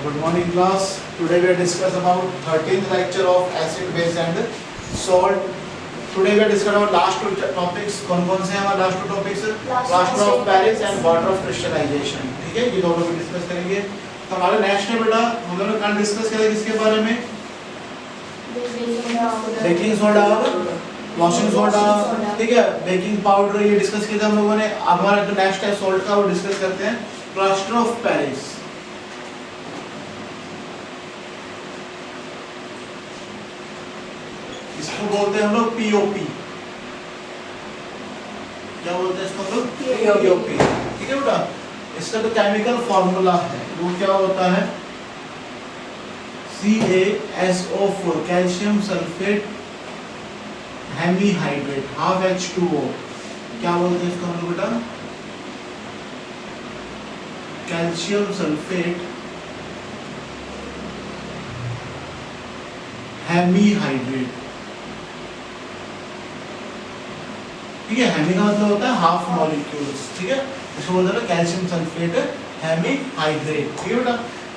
Good morning class. Today we are discuss about 13th lecture of acid, base and salt. Today we are discuss about last two topics. कौन-कौन से हैं हमारे last two topics? Plaster of Paris and water of crystallization. ठीक है, ये दोनों भी discuss करेंगे. तो हमारे नेक्स्ट है बेटा, हम लोग कल डिस्कस करेंगे किसके बारे में? बेकिंग सोडा, वॉशिंग सोडा, ठीक है, बेकिंग पाउडर ये डिस्कस किया था हम लोगों ने. अब हमारा जो नेक्स्ट है सॉल्ट का वो डिस्कस करते हैं. Plaster of Paris. इसको बोलते हैं हम लोग पीओपी. क्या बोलते हैं इसको हम लोग? पीओपी. ठीक है बेटा, इसका जो केमिकल फॉर्मूला है वो क्या होता है? CaSO4 calcium sulphate hemihydrate half H2O. क्या बोलते हैं इसको हम लोग बेटा? Calcium sulphate hemihydrate. ठीक है, हेमी का मतलब होता है हाफ मॉलिक्यूल्स. ठीक है, इसको बोलते हैं कैल्शियम सल्फेट हेमीहाइड्रेट. ठीक है बेटा,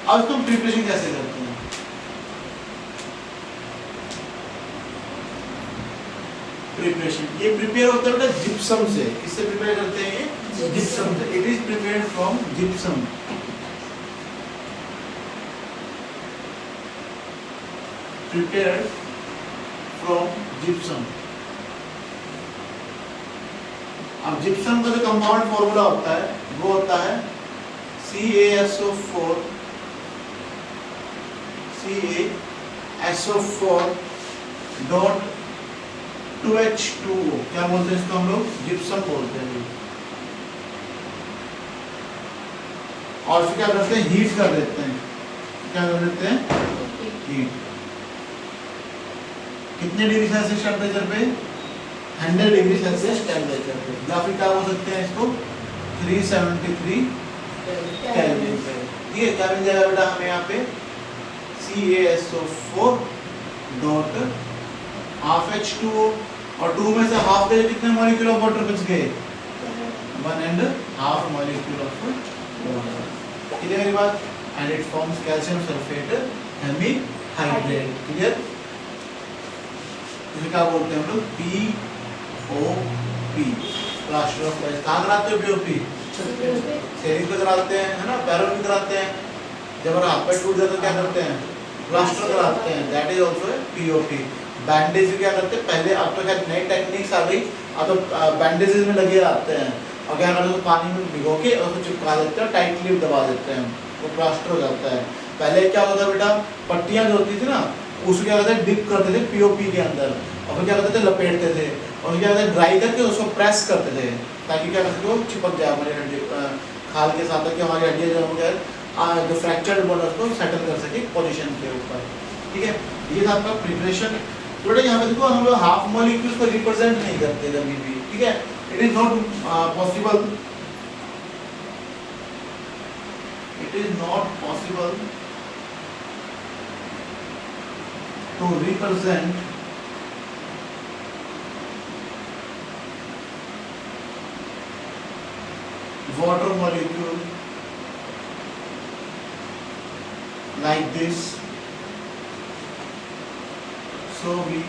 अब इसको प्रिपरेशन कैसे करते हैं? प्रिपरेशन ये प्रिपेयर होता है बेटा जिप्सम से. किससे प्रिपेयर करते हैं? ये जिप्सम से. It is prepared from gypsum. Prepared from gypsum. अब जिप्सम का जो कंपाउंड फॉर्मूला होता है वो होता है CaSO4 डॉट 2H2O. क्या बोलते हैं इसको हम लोग? जिप्सम बोलते हैं. और फिर क्या करते हैं? हीट कर देते हैं. क्या कर देते हैं? हीट. कितने डिग्री सेल्सियस टेम्परेचर पे? 100 डिग्री सेल्सियस टेम्परेचर पे. या फिर क्या बोल सकते हैं इसको? 373 केल्विन पे. ठीक है, क्या मिल जाएगा बेटा हमें यहाँ पे? CaSO4 dot half H2O. और 2 में से हाफ के कितने मॉलिक्यूल ऑफ वाटर बच गए? 1.5 मॉलिक्यूल ऑफ वाटर. ठीक है मेरी बात? And it forms calcium sulphate hemihydrate. Clear? इसे क्या बोलते हैं हम लोग? POP. Plaster of Paris. कहाँ कराते हो POP? शरीर पे कराते हैं, है ना, पैरों पे कराते हैं. जब हमारा हाथ पैर टूट जाता है क्या करते हैं? प्लास्टर कराते हैं. That is also POP. Bandage क्या करते हैं? पहले अब तो क्या नई टेक्निक्स आ गई, अब तो बैंडेजेस में लगे आते हैं और क्या करते हैं? पानी में भिगो के और उसको चिपका देते हैं, टाइटली दबा देते हैं, वो प्लास्टर हो जाता है. पहले क्या होता बेटा? पट्टियां जो होती थी ना उसको क्या करते थे? डिप करते थे POP के अंदर और फिर क्या करते थे? लपेटते थे और क्या करते थे? ड्राई करके उसको प्रेस करते थे ताकि क्या करते थे? वो चिपक जाए हमारी हड्डी खाल के साथ, ताकि हमारी हड्डियाँ जो है जो फ्रैक्चर्ड बोन उसको सेटल कर सके पोजीशन के ऊपर. ठीक है, ये था आपका प्रिपरेशन. थोड़ा यहाँ पे देखो हम लोग हाफ मॉलिक्यूल्स को रिप्रेजेंट नहीं करते कभी भी. ठीक है, it is not possible. It is not possible to represent water molecule like this. So we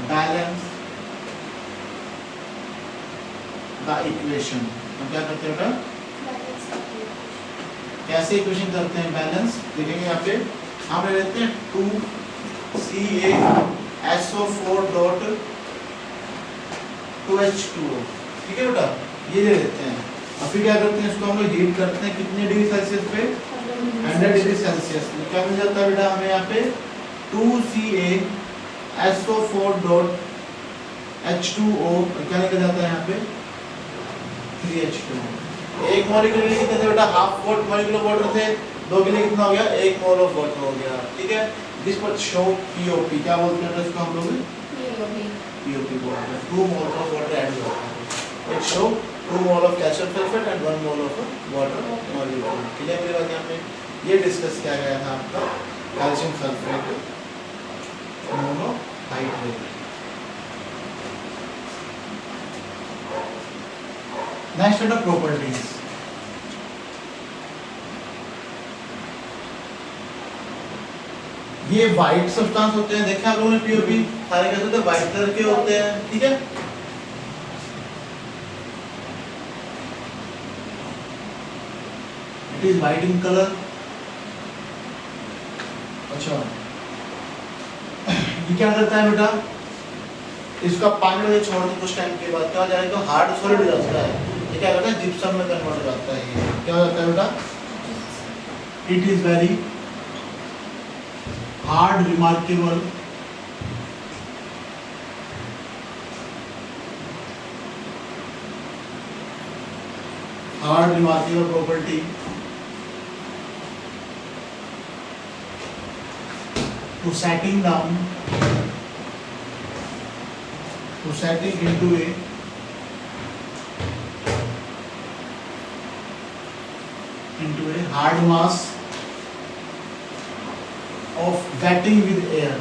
balance the equation. हम क्या करते हैं बेटा? कैसे इक्वेशन करते हैं बैलेंस? देखेंगे यहाँ पे हम ले लेते हैं 2CaSO4 डॉट 2H2O. ठीक है बेटा, ये ले लेते हैं. और फिर क्या करते हैं? इसको हम लोग हीट करते हैं. कितने डिग्री सेल्सियस पे? 100 डिग्री सेल्सियस. क्या मिल जाता है बेटा हमें यहाँ पे? 2CaSO4 dot H2O. क्या निकल जाता है यहाँ पे? 3H2O. एक मॉलिक्यूल के लिए कितने थे बेटा? हाफ मॉलिक्यूल ऑफ वाटर थे. 2 के लिए कितना हो गया? 1 मोल ऑफ वाटर हो गया. ठीक है, दिस पर शो POP. क्या बोलते हैं इसको हम लोग? POP बोलते हैं. 2 मोल ऑफ वाटर ऐड हो जाता है. It show 2 mole of calcium sulphate and 1 mole of water molecule. ठीक है मेरे पास यहाँ पे ये डिस्कस किया गया था आपका calcium sulphate monohydrate. Next are the properties. ये व्हाइट सब्सटेंस होते हैं, देखे आप लोगों ने पीओपी सारे कैसे होते हैं, व्हाइट कलर के होते हैं, ठीक है। It is white in colour. अच्छा ये क्या करता है बेटा, इसका पानी में छोड़ दो कुछ टाइम के बाद क्या हो जाएगा, तो हार्ड सॉलिड हो जाता है। ये क्या करता है, जिप्सम में कन्वर्ट हो जाता है। ये क्या हो जाता है बेटा, it is very hard remarkable property to setting down, to setting into a hard mass of wetting with air,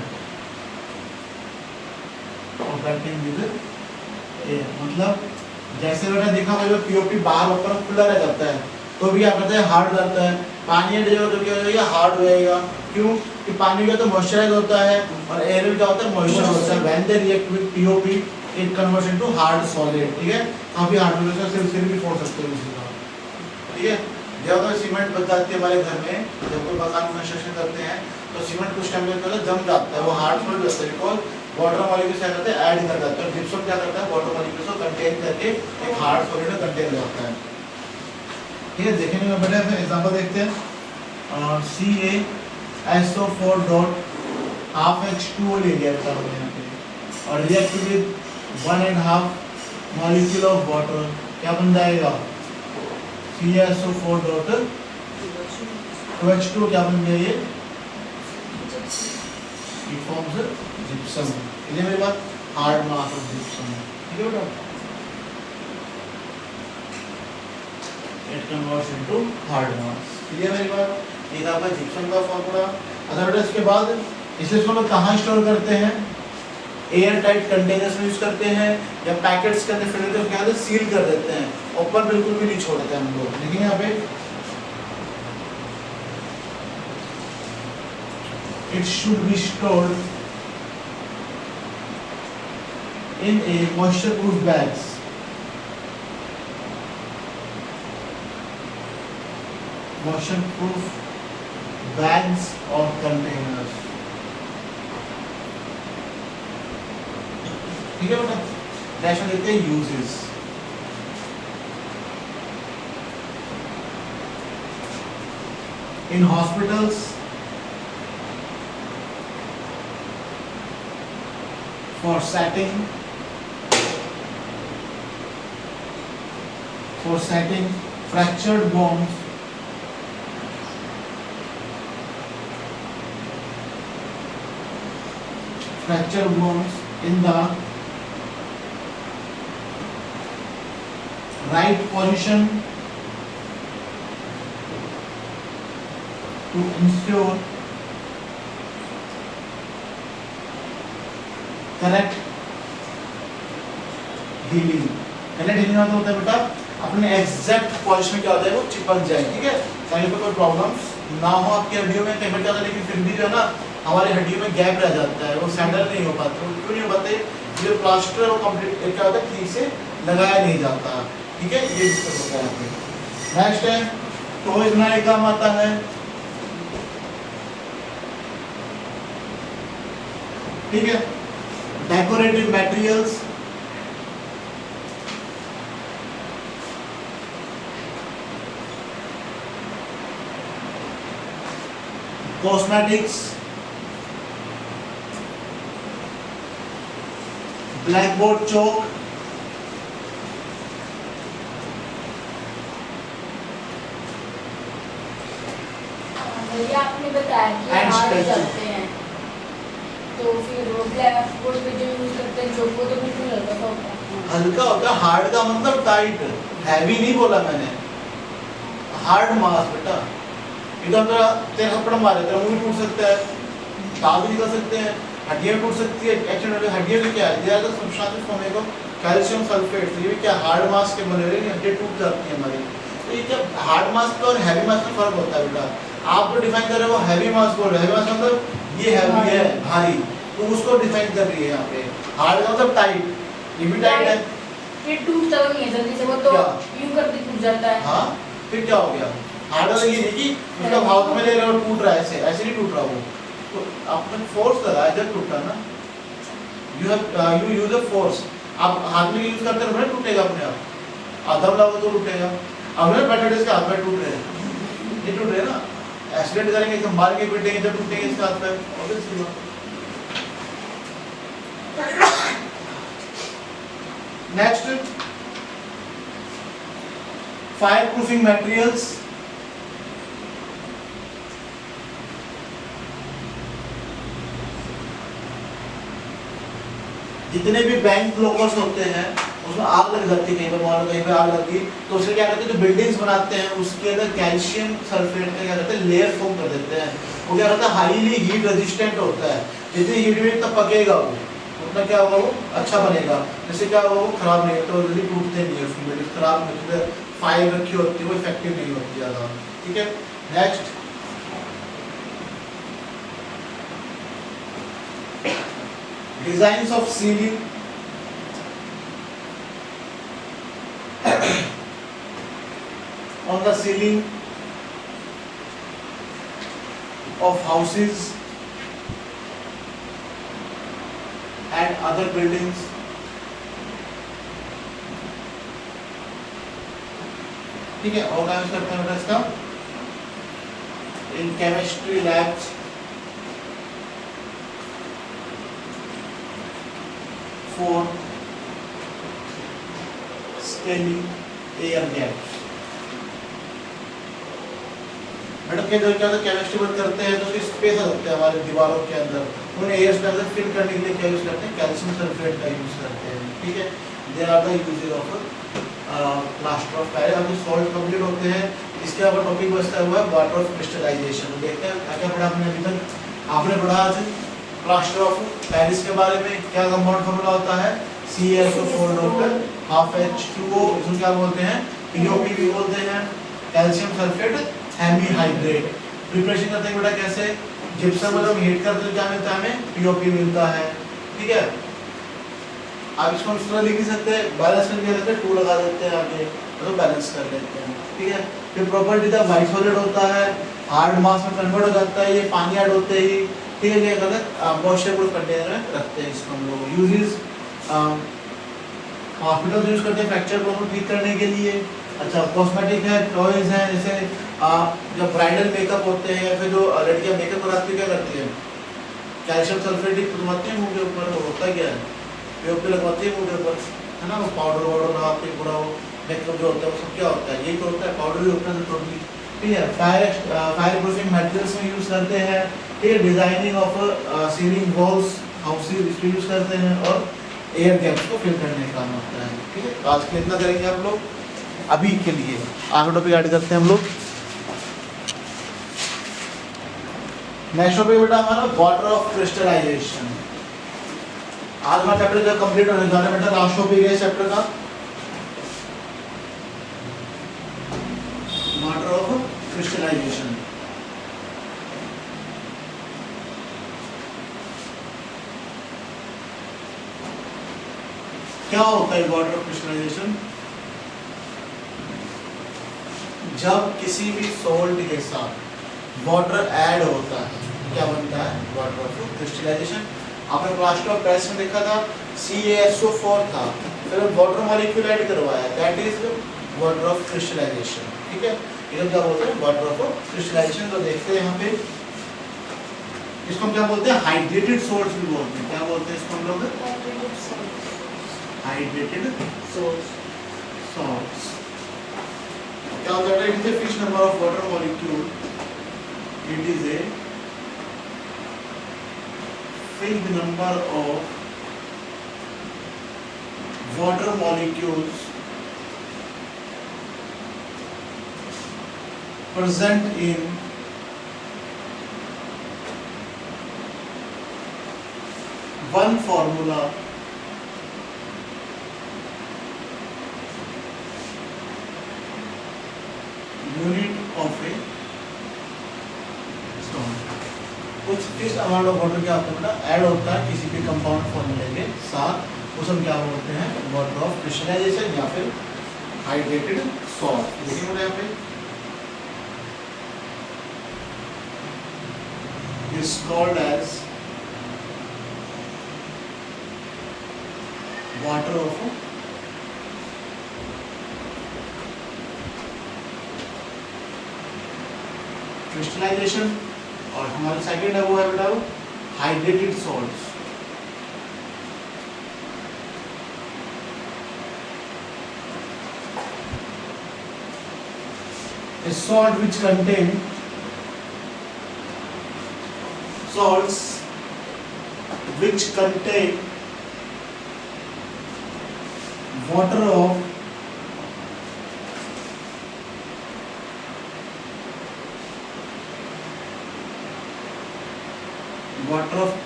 मतलब जैसे बेटा देखा होगा पीओपी बाहर ऊपर खुला रह जाता है तो भी क्या करता है, हार्ड जाता है। पानी में जो क्या हो जाएगा, हार्ड हो जाएगा। क्यों कि पानी का तो मॉइस्चराइज होता है और एयर में क्या होता है, मॉइस्चर होता है। When they react with POP it converts into hard solid, ठीक है। काफी हार्ड हो जाता है, सिर भी फोड़ सकते हो इसी का, ठीक है। जब तो सीमेंट बच जाती है हमारे घर में, जब कोई मकान कंस्ट्रक्शन करते हैं तो सीमेंट कुछ टाइम में जम जाता है, वो हार्ड सॉलिड होता है, बिकॉज वाटर मॉलिक्यूल्स क्या करते हैं, ऐड कर जाते हैं। जिप्सम क्या करता है, वाटर मॉलिक्यूल्स को कंटेन करके एक हार्ड सॉलिड में कंटेन करता है, ठीक है। देखने में बड़े एग्जांपल देखते हैं। CaSO4 डॉट हाफ H2O ले लिया था हमने यहाँ पे और react with 1.5 molecule of water, क्या बन जाएगा, CaSO4 डॉट H2O क्या बन गया, ये it forms a gypsum। ये मेरी बात, हार्ड मास ऑफ gypsum, ठीक है बेटा। It converts into hard mass, clear मेरी बात। ये था आपका gypsum का फॉर्मूला। अच्छा बेटा इसके बाद इसे इसको लोग कहाँ स्टोर करते हैं, एयर टाइट कंटेनर्स में यूज करते हैं या पैकेट्स के अंदर फिल करके उसके अंदर सील कर देते हैं, ओपन बिल्कुल भी नहीं छोड़ते हम लोग। देखिए यहाँ पे it should be stored in a moisture proof bags, moisture proof bags or containers, ठीक है बेटा। नेक्स्ट में देखते हैं uses. In hospitals for setting fractured bones, in the right position to ensure correct healing. Correct healing मतलब होता है बेटा अपने एग्जैक्ट पोजीशन में क्या होता है, वो चिपक जाए, ठीक है, ताकि कोई प्रॉब्लम्स ना हो आपकी हड्डियों में। कई बार क्या होता है, लेकिन फिर भी जो है ना हमारी हड्डियों में गैप रह जाता है, वो सैंडल नहीं हो पाते। वो क्यों नहीं हो पाते, जो प्लास्टर है वो कंप्लीट क्या होता है, ठीक से लगाया नहीं जाता, ठीक है, ये दिक्कत होता है यहाँ पे। नेक्स्ट है टॉयज बनाने का काम आता है, ठीक है। डेकोरेटिव मटेरियल्स, कॉस्मेटिक्स, ब्लैकबोर्ड चौक, आपने बताया कि हार्ड करते हैं तो फिर वो ब्लैकबोर्ड पे जो यूज करते हैं जो वो तो बिल्कुल हल्का होता है। हल्का होता है, हार्ड का मतलब टाइट, हैवी नहीं बोला मैंने, हार्ड मास बेटा। इधर तेरे थप्पड़ मारे तेरा मुंह भी टूट सकता है, दांत भी निकल सकते हैं, हड्डियां टूट सकती है। एक्चुअली हड्डियां भी क्या है, दिया तो सब्सटेंस होने को कैल्शियम सल्फेट, ये भी क्या हार्ड मास के बने हुए, हड्डियां टूट जाती है हमारी। तो ये क्या हार्ड मास का और हैवी मास में फर्क होता है बेटा। आप जो डिफाइन कर रहे हो हैवी मास बोल रहे हो, हैवी मास मतलब ये हैवी है, भारी, तो उसको डिफाइन कर रही है यहाँ पे। हार्ड का मतलब टाइट, ये भी टाइट है। ये टूटता नहीं है जल्दी से, वो तो क्या? यूं करके टूट जाता है। हाँ, फिर क्या हो गया? हार्ड वाला ये नहीं कि उसका हाथ में ले रहे हो टूट रहा है, ऐसे ऐसे नहीं टूट रहा वो, तो आपने फोर्स लगाया जब टूटा ना, यू यूज अ फोर्स। आप हाथ में यूज करते रहो ना, टूटेगा अपने आप, आदम लगाओ तो टूटेगा। अब ना बैठे इसके हाथ में टूट रहे हैं, नहीं टूट रहे ना, एक्सीडेंट करेंगे एकदम मार के पीटेंगे जब टूटेंगे इसके हाथ में, ऑब्वियसली बात। Next, fire proofing materials. जितने भी बैंक लॉकर्स होते हैं उसमें आग लग जाती है, कहीं पे मान लो कहीं पे आग लगी तो उससे क्या करते हैं, जो बिल्डिंग्स बनाते हैं उसके अंदर कैल्शियम सल्फेट का क्या करते हैं, लेयर फॉर्म कर देते हैं। वो क्या करता है, हाईली हीट रेजिस्टेंट होता है, जितनी हीट में तब पकेगा वो उतना क्या होगा, वो अच्छा बनेगा। जैसे क्या होगा, वो खराब नहीं होता, जल्दी टूटते नहीं है, उसकी बिल्डिंग खराब नहीं होती, फायर रखी होती है, वो इफेक्टिव नहीं होती ज़्यादा। ठीक है, next, designs of ceiling. on the ceiling of houses and other buildings. ठीक है, और क्या यूज करते हैं बेटा इसका, in chemistry labs for scaling air gaps. Madam के जो क्या केमिस्ट्री वर्क करते हैं तो उसकी स्पेस आ सकते हैं हमारे दीवारों के अंदर, उन्हें एयर के अंदर फिल करने के लिए क्या यूज करते हैं, कैल्शियम सल्फेट का यूज करते हैं। ठीक है, they are the uses of plaster of Paris. अब सॉल्ट कंप्लीट होते हैं, इसके ऊपर टॉपिक बचता हुआ है वाटर ऑफ क्रिस्टलाइजेशन। देखते हैं क्या क्या पढ़ा आपने अभी तक। आपने पढ़ा आज प्लास्टर ऑफ पेरिस के बारे में, क्या कंपाउंड फॉर्मूला होता है, CaSO4 हाफ H2O, इसको क्या बोलते हैं, POP भी बोलते हैं, कैल्शियम सल्फेट हेमीहाइड्रेट। प्रिपरेशन करते हैं बेटा कैसे, जिप्सम जब हीट करते हैं क्या मिलता है हमें, POP मिलता है। ठीक है, आप इसको इस तरह लिख ही सकते हैं, बैलेंस करके देते हैं, 2 लगा देते हैं आगे तो बैलेंस कर लेते हैं। ठीक है, फिर प्रॉपर्टी था वाइट सॉलिड होता है, हार्ड मास में कन्वर्ट हो जाता है, ये पानी ऐड होते ही। ठीक है, क्या करते हैं, मॉइस्चर प्रूफ कंटेनर में रखते हैं इसको हम लोग। यूजेस, हॉस्पिटल यूज करते हैं फ्रैक्चर प्रॉब्लम ठीक करने के लिए। अच्छा, कॉस्मेटिक है, टॉयज हैं, जैसे जब ब्राइडल मेकअप होते हैं या फिर जो लड़कियां मेकअप कराती है क्या करती है, कैल्शियम सल्फेट लगवाती है मुंह के ऊपर, वो होता क्या है, POP लगवाती है मुंह के ऊपर, है ना, वो पाउडर वाउडर लगाते हैं पूरा, वो मेकअप जो होता है वो सब क्या होता है, यही तो होता है, पाउडर भी होता है टोटली। ठीक है, फायर प्रूफिंग मटेरियल्स में यूज करते हैं। ठीक है, designing of ceiling walls houses इसको यूज करते हैं, और एयर गैप्स को फिल करने का काम होता है। ठीक है, आज के इतना करेंगे आप लोग अभी के लिए, आगे टॉपिक ऐड करते हैं हम लोग। नेक्स्ट टॉपिक बेटा हमारा वाटर ऑफ क्रिस्टलाइजेशन। आज हमारा चैप्टर जब कंप्लीट होने जा रहा है बेटा, लास्ट टॉपिक है चैप्टर का वाटर ऑफ क्रिस्टलाइजेशन। क्या होता है वाटर ऑफ क्रिस्टलाइजेशन, जब किसी भी सॉल्ट के साथ वाटर ऐड होता है क्या बनता है, वाटर ऑफ क्रिस्टलाइजेशन। आपने प्लास्टर ऑफ पेरिस में देखा था CaSO4 था, फिर वाटर मॉलिक्यूल ऐड करवाया, that is water of crystallization. ठीक है, ये क्या बोलते हैं, वाटर ऑफ क्रिस्टलाइजेशन। तो देखते हैं यहाँ पे, इसको हम क्या बोलते हैं, हाइड्रेटेड सॉल्ट्स भी बोलते हैं। क्या बोलते हैं इसको हम लोग, हाइड्रेटेड सॉल्ट्स। क्या होता है, it is a fixed number of water molecule, it is a fixed number of water molecules present in one formula unit of a stone। कुछ फिक्स अमाउंट ऑफ वाटर क्या होता है बेटा, ऐड होता है किसी भी कंपाउंड फॉर्मूले के साथ, उसे हम क्या बोलते हैं, वाटर ऑफ क्रिस्टलाइजेशन या फिर हाइड्रेटेड सॉल्ट। देखिए बेटा यहाँ पे is called as water of crystallization, और हमारा सेकंड है वो है बेटा hydrated salts. A salt which contain salts which contain water of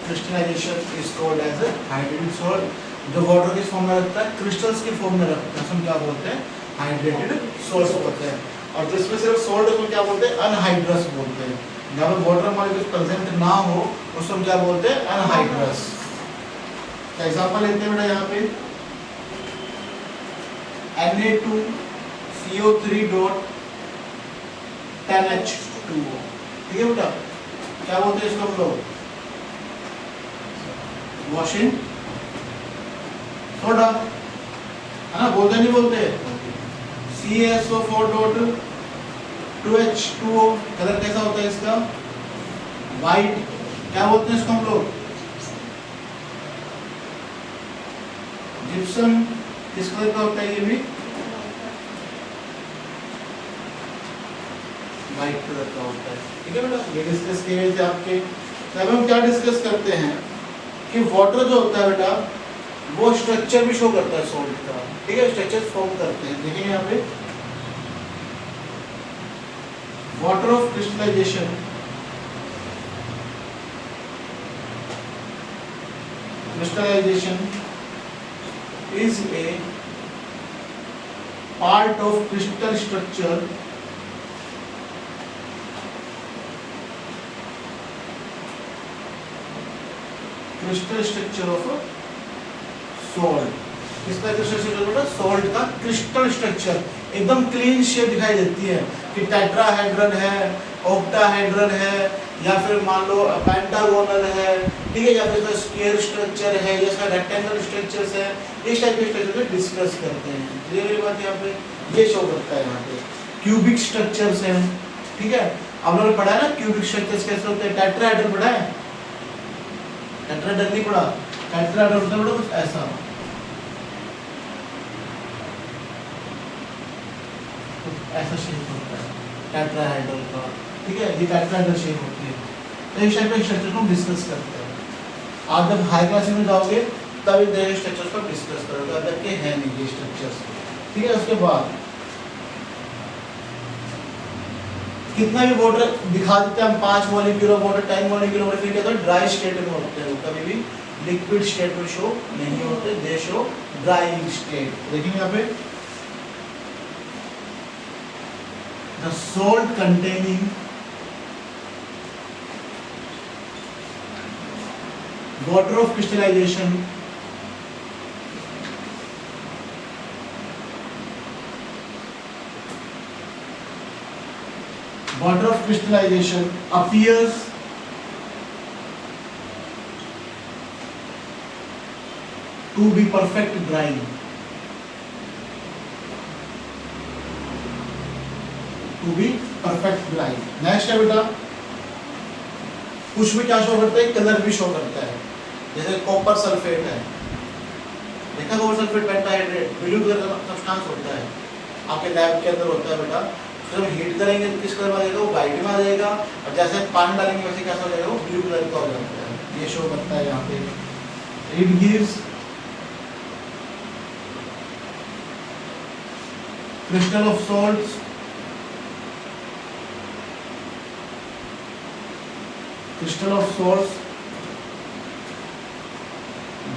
crystallization is called as a hydrated salt। जो वाटर किस फॉर्म में रखता है, क्रिस्टल्स के फॉर्म में रखता है, हम क्या बोलते हैं, हाइड्रेटेड सॉल्ट बोलते हैं। और जिसमें सिर्फ सॉल्ट उसको क्या बोलते हैं, अनहाइड्रस बोलते हैं। जब वाटर मॉलिक्यूल प्रेजेंट ना हो उसको हम क्या बोलते हैं, अनहाइड्रस। एग्जांपल लेते हैं बेटा यहाँ पे Na2CO3.10H2O, ठीक है बेटा, क्या बोलते हैं इसको हम लोग, वॉशिंग सोडा, है ना, बोलते नहीं बोलते। CaSO4.2H2O, कलर कैसा होता है इसका, वाइट, क्या बोलते हैं इसको हम लोग, जिप्सम, किस कलर का होता है ये भी, वाइट कलर का होता है, ठीक है बेटा। ये डिस्कस किए थे आपके। अब हम क्या डिस्कस करते हैं कि वाटर जो होता है बेटा वो स्ट्रक्चर भी शो करता है सॉल्ट का, ठीक है, स्ट्रक्चर फॉर्म करते हैं। देखिए यहाँ पे water of crystallization is a part of crystal structure of a salt। किस तरह का स्ट्रक्चर बेटा, सॉल्ट का क्रिस्टल स्ट्रक्चर, एकदम क्लीन शेप दिखाई देती है कि टेट्राहेड्रल है, ऑक्टाहेड्रल है, या फिर मान लो पेंटागोनल है, ठीक है, या फिर इसका स्क्वायर स्ट्रक्चर है, या इसका रेक्टेंगल स्ट्रक्चर्स है, इस टाइप के स्ट्रक्चर पे डिस्कस करते हैं। ये बात यहाँ पे ये शो करता है। यहाँ पे क्यूबिक स्ट्रक्चर्स हैं, ठीक है, आप लोगों ने पढ़ा है ना क्यूबिक स्ट्रक्चर्स कैसे होते हैं, टेट्राहेड्रल पढ़ा है, टेट्राहेड्रल नहीं पढ़ा, टेट्राहेड्रल होता है बेटा कुछ ऐसा, ऐसा शेप होता है टेट्राहेड्रल का, ठीक है, ये टेट्राहेड्रल शेप होती है। तो इस टाइप के स्ट्रक्चर को हम डिस्कस करते हैं। आप जब हाई क्लास में जाओगे तब इन स्ट्रक्चर्स को डिस्कस करोगे, अब तक के हैं नहीं ये स्ट्रक्चर्स, ठीक है। उसके बाद कितना भी वाटर दिखा देते हैं हम, 5 molecule of water, 10 molecule of water, फिर क्या होता है, ड्राई स्टेट में होते हैं, कभी भी लिक्विड स्टेट में शो नहीं होते, दे शो ड्राई स्टेट। देखिए यहाँ पे the salt containing water of crystallization appears to be perfect dry। To be perfect dry. Next है बेटा, कुछ भी क्या शो करता है, कलर भी शो करता है, जैसे कॉपर सल्फेट है, देखा copper sulphate pentahydrate blue colour का सब्सटेंस होता है, आपके लैब के अंदर होता है बेटा। जब हीट करेंगे तो किस कलर में आ जाएगा, वो वाइट में आ जाएगा, और जैसे पानी डालेंगे वैसे कैसा हो जाएगा, वो ब्लू कलर का हो जाता है, ये शो करता है यहाँ पे। It gives crystal of salts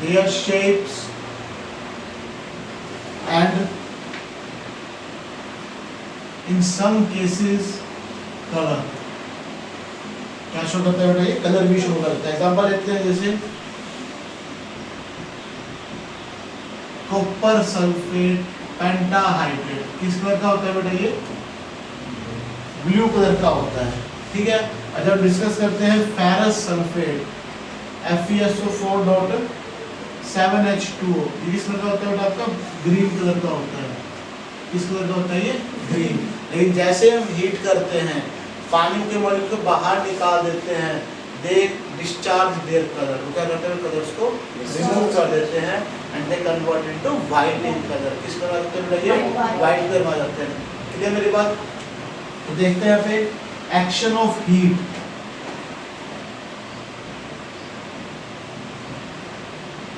their shapes and in some cases color। क्या शो करता है बेटा, ये कलर भी शो करता है। एग्जांपल लेते हैं जैसे कॉपर सल्फेट पेंटाहाइड्रेट, किस कलर का होता है बेटा, ये ब्लू कलर का होता है, ठीक है। और जब डिस्कस करते हैं फेरस सल्फेट FeSO4.7H2O, ये किस कलर का होता है बेटा, आपका ग्रीन कलर का होता है। किस कलर का होता है ये, ग्रीन। लेकिन जैसे हम हीट करते हैं, पानी के मॉलिक्यूल को बाहर निकाल देते हैं, दे डिस्चार्ज देयर कलर, वो क्या करते हैं, कलर्स को रिमूव कर देते हैं and they convert into white in colour. किस कलर का होता है ये, व्हाइट कलर में आ जाते हैं। क्लियर मेरी बात। तो देखते हैं यहाँ पे action of heat,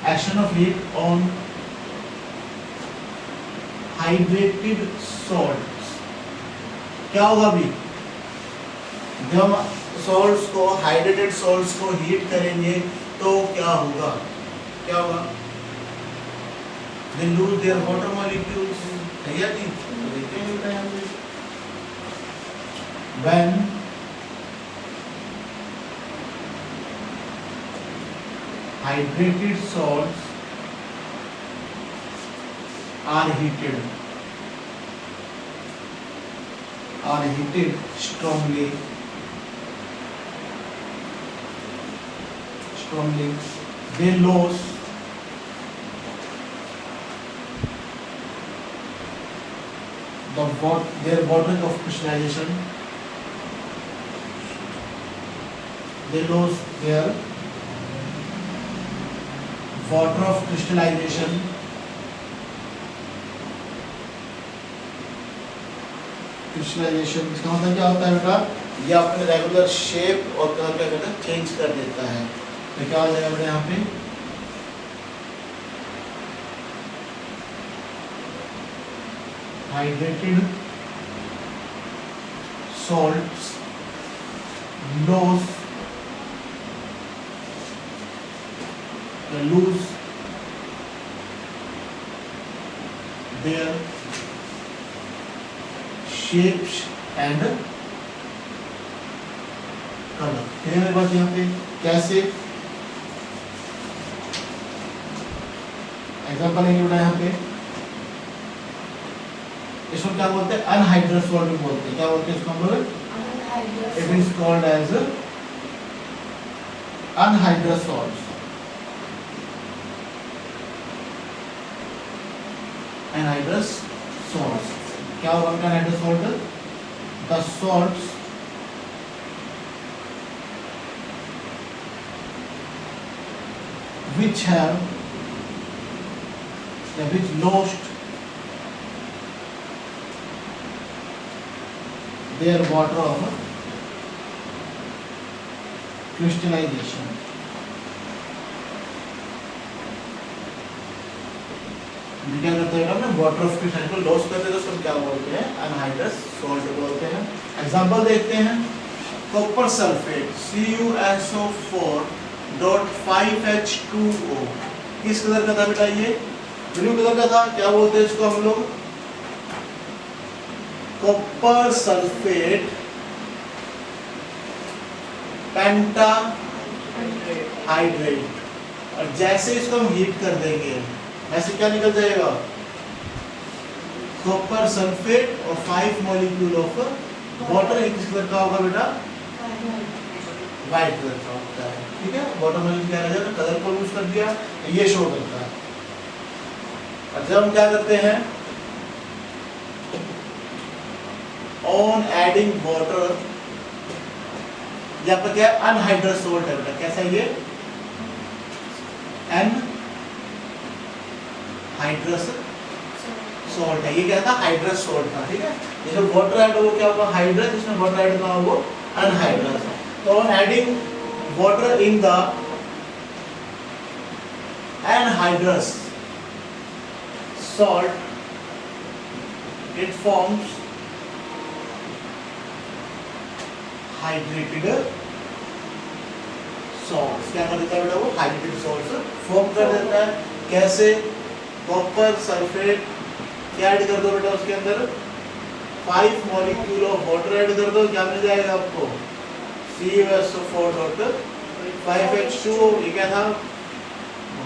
action of heat on hydrated salts. क्या होगा अभी, जब हम सॉल्ट्स को, हाइड्रेटेड सॉल्ट्स को हीट करेंगे तो क्या होगा, क्या होगा, they lose their water molecules, है या नहीं, तो देखते हैं बेटा यहाँ पे when hydrated salts are heated strongly, they lose their water of crystallization, they lose their water of crystallization, इसका मतलब क्या होता है बेटा, ये अपने रेगुलर शेप और कलर क्या करता है, चेंज कर देता है। तो क्या हो जाएगा बेटा यहाँ पे, hydrated salts lose their shapes and color। Clear है बात यहाँ पे, कैसे एग्जांपल लेंगे बेटा यहाँ पे, इसको क्या बोलते हैं, अनहाइड्रस सॉल्ट बोलते हैं। क्या बोलते हैं इसको हम लोग, it is called as anhydrous salts. Anhydrous salts क्या होगा बेटा, anhydrous salt, the salts which lost their water of crystallization। क्या करते हैं ना, वाटर ऑफ क्रिस्टलाइजेशन को लॉस करते हैं, तो उसको क्या बोलते हैं, अनहाइड्रस सॉल्ट बोलते हैं। एग्जांपल देखते हैं, कॉपर सल्फेट CuSO4.5H2O, किस कलर का था बेटा, ये ब्लू कलर का था। क्या बोलते हैं इसको हम लोग, कॉपर सल्फेट पेंटाहाइड्रेट। और जैसे इसको हम हीट कर देंगे, ऐसे क्या निकल जाएगा, कॉपर सल्फेट और 5 मॉलिक्यूल ऑफ वाटर। किस कलर का होगा बेटा, व्हाइट कलर का होता है, ठीक है। वाटर मॉलिक्यूल क्या रह जाएगा, कलर को यूज कर दिया, ये शो करता है। और जब हम क्या करते हैं, ऑन एडिंग वाटर, यहाँ पर क्या है, अनहाइड्रस सॉल्ट है बेटा। कैसा ये अनहाइड्रस सॉल्ट है, ये क्या था, हाइड्रस सॉल्ट था, ठीक है। ये जो वाटर ऐड हो वो क्या होगा, हाइड्रस, इसमें वाटर ऐड होगा वो अनहाइड्रस। तो on adding water in the anhydrous salt, it forms hydrated salts। क्या कर देता है बेटा, वो हाइड्रेटेड सॉल्ट्स फॉर्म कर देता है। कैसे, कॉपर सल्फेट क्या ऐड कर दो बेटा, उसके अंदर 5 मॉलिक्यूल ऑफ वाटर ऐड कर दो, क्या मिल जाएगा आपको, CuSO4.5H2O, ये क्या था,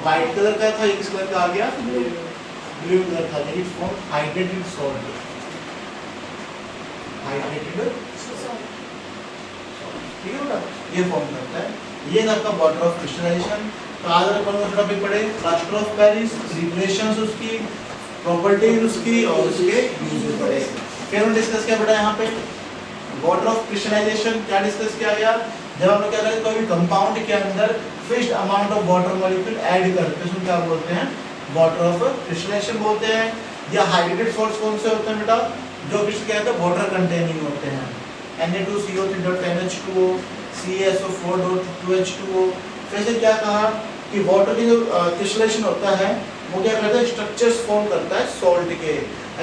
व्हाइट कलर का था, ये किस कलर का आ गया, ब्लू कलर का, that is form hydrated salt, hydrated, ठीक है बेटा, ये फॉर्म करता है। ये था आपका वाटर ऑफ क्रिस्टलाइजेशन। तो आज अपन को थोड़ा भी पढ़े प्लास्टर ऑफ पेरिस, रिलेशंस उसकी, प्रॉपर्टीज उसकी और उसके यूजेस पढ़े। फिर हम डिस्कस किया बेटा यहाँ पे वाटर ऑफ क्रिस्टलाइजेशन, क्या डिस्कस किया गया, जब हम लोग क्या करते हैं कोई भी कंपाउंड के अंदर fixed amount of water molecule add करते हैं, उसको क्या बोलते हैं, वाटर ऑफ क्रिस्टलाइजेशन बोलते हैं। या हाइड्रेटेड सॉल्ट्स कौन से होते हैं बेटा, जो किसी क्या कहते हैं वाटर कंटेनिंग होते हैं, Na2CO3.10H2O, CaSO4.2H2O। फिर से क्या कहा कि वाटर की जो क्रिस्टलाइजेशन होता है वो क्या करता है, स्ट्रक्चर्स फॉर्म करता है सॉल्ट के।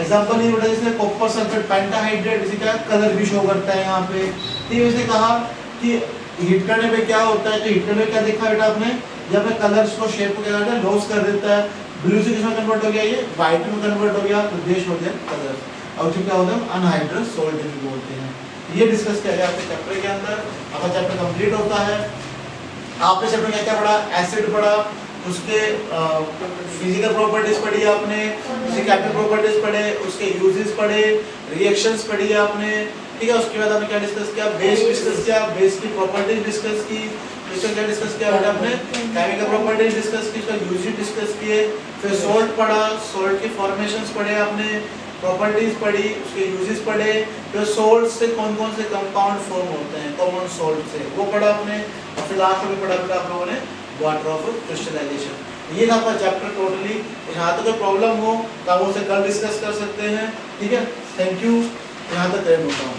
एग्जांपल ये बेटा जैसे कॉपर सल्फेट पेंटाहाइड्रेट, इसे क्या कलर भी शो करता है यहाँ पे। तो वैसे कहा कि हीट करने पे क्या होता है, तो हीट करने पे क्या देखा बेटा आपने, जब मैं कलर्स को शेप को क्या करता है, लॉस कर देता है। ब्लू से किसमें कन्वर्ट हो गया, ये व्हाइट में कन्वर्ट हो गया, तो देश हो गया कलर, और जो क्या होता है अनहाइड्रस सॉल्ट भी बोलते हैं। ये डिस्कस किया गया आपके चैप्टर के अंदर। आपका चैप्टर कंप्लीट होता है। आपने चैप्टर में क्या पढ़ा, एसिड पढ़ा, उसके फिजिकल प्रॉपर्टीज पढ़ी आपने, उसके केमिकल प्रॉपर्टीज पढ़े, उसके यूजेस पढ़े, रिएक्शंस पढ़ी आपने, ठीक है। उसके बाद आपने क्या डिस्कस किया, बेस डिस्कस किया, बेस की प्रॉपर्टीज डिस्कस की। इसका क्या डिस्कस किया बेटा आपने, केमिकल प्रॉपर्टीज डिस्कस की, उसका यूजेस डिस्कस किए। फिर सॉल्ट पढ़ा, सॉल्ट की फॉर्मेशंस पढ़े आपने, प्रॉपर्टीज पढ़ी, उसके यूजेस पढ़े। फिर सॉल्ट से कौन कौन से कंपाउंड फॉर्म होते हैं कॉमन सॉल्ट से, वो पढ़ा आपने। और फिर लास्ट में पढ़ा बेटा आप लोगों ने वाटर ऑफ क्रिस्टलाइजेशन। ये था आपका चैप्टर टोटली। यहाँ तक कोई प्रॉब्लम हो तो आप उसे कल डिस्कस कर सकते हैं, ठीक है। थैंक यू, यहाँ तक एंड होता हूँ।